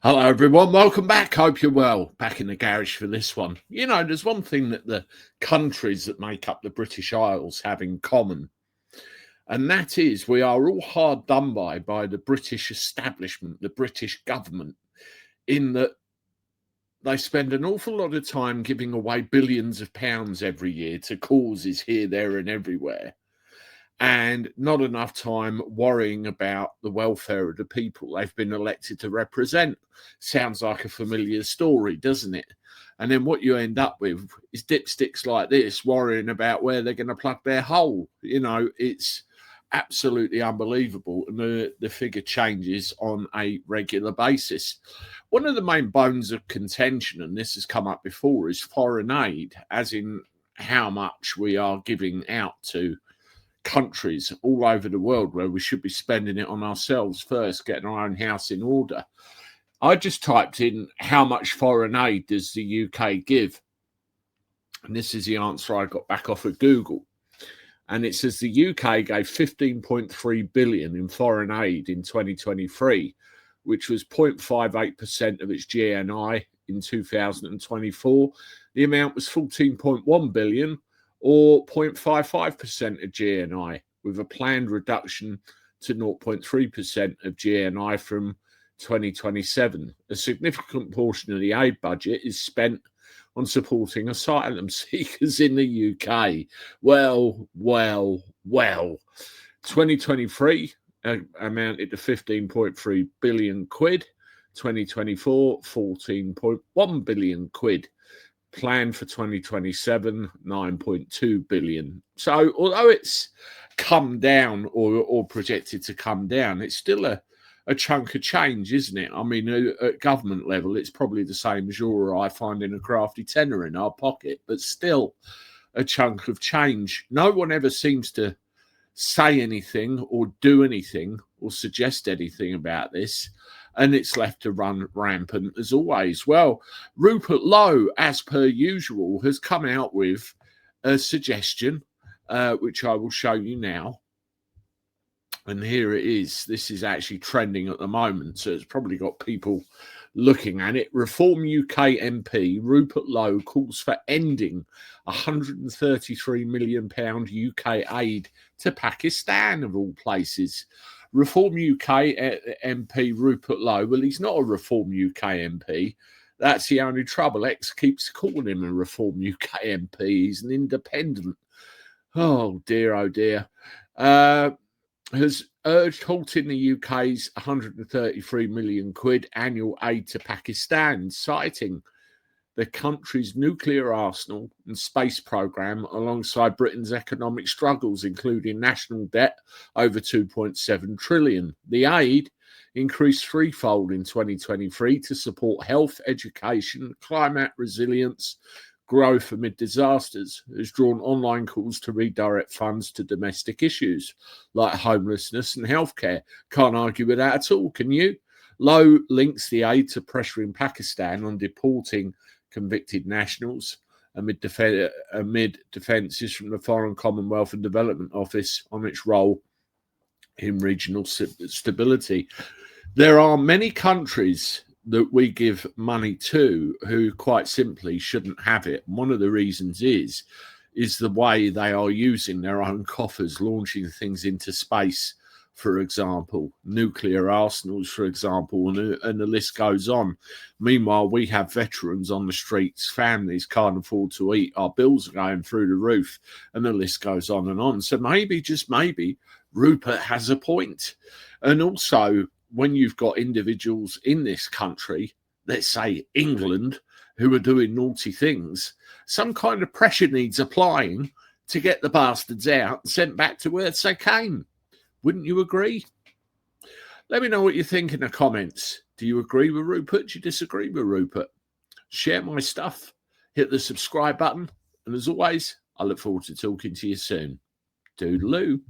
Hello, everyone. Welcome back. Hope you're well. Back in the garage for this one. You know, there's one thing that the countries that make up the British Isles have in common, and that is we are all hard done by the British establishment, the British government, in that they spend an awful lot of time giving away billions of pounds every year to causes here, there, and everywhere, and not enough time worrying about the welfare of the people they've been elected to represent. Sounds like a familiar story, doesn't it? And then what you end up with is dipsticks like this worrying about where they're going to plug their hole. You know, it's absolutely unbelievable. And the figure changes on a regular basis. One of the main bones of contention, and this has come up before, is foreign aid, as in how much we are giving out to countries all over the world where we should be spending it on ourselves first, getting our own house in order. I just typed in how much foreign aid does the UK give, and this is the answer I got back off of Google, and it says the UK gave 15.3 billion in foreign aid in 2023, which was 0.58% of its GNI. In 2024 the amount was 14.1 billion, or 0.55% of GNI, with a planned reduction to 0.3% of GNI from 2027. A significant portion of the aid budget is spent on supporting asylum seekers in the UK. Well. 2023 amounted to 15.3 billion quid. 2024, 14.1 billion quid. Plan for 2027, 9.2 billion. So although it's come down or projected to come down, it's still a chunk of change, isn't it? I mean, at government level, it's probably the same as you or I finding a crafty tenner in our pocket, but still a chunk of change. No one ever seems to say anything or do anything or suggest anything about this, and it's left to run rampant as always. Well, Rupert Lowe, as per usual, has come out with a suggestion, which I will show you now. And here it is. This is actually trending at the moment, so it's probably got people looking at it. Reform UK MP Rupert Lowe calls for ending £133 million UK aid to Pakistan, of all places. Reform UK MP Rupert Lowe, well, he's not a Reform UK MP. That's the only trouble. X keeps calling him a Reform UK MP. He's an independent. Oh, dear. Has urged halting the UK's 133 million quid annual aid to Pakistan, citing the country's nuclear arsenal and space programme alongside Britain's economic struggles, including national debt over 2.7 trillion. The aid increased threefold in 2023 to support health, education, climate resilience, growth amid disasters, has drawn online calls to redirect funds to domestic issues like homelessness and healthcare. Can't argue with that at all, can you? Lowe links the aid to pressuring Pakistan on deporting convicted nationals amid defences from the Foreign Commonwealth and Development Office on its role in regional stability. There are many countries that we give money to who quite simply shouldn't have it. One of the reasons is the way they are using their own coffers, launching things into space, for example, nuclear arsenals, for example, and the list goes on. Meanwhile, we have veterans on the streets, families can't afford to eat, our bills are going through the roof, and the list goes on and on. So maybe, just maybe, Rupert has a point. And also, when you've got individuals in this country, let's say England, who are doing naughty things, some kind of pressure needs applying to get the bastards out and sent back to where they came. Wouldn't you agree? Let me know what you think in the comments. Do you agree with Rupert? Do you disagree with Rupert? Share my stuff. Hit the subscribe button. And as always, I look forward to talking to you soon. Toodaloo.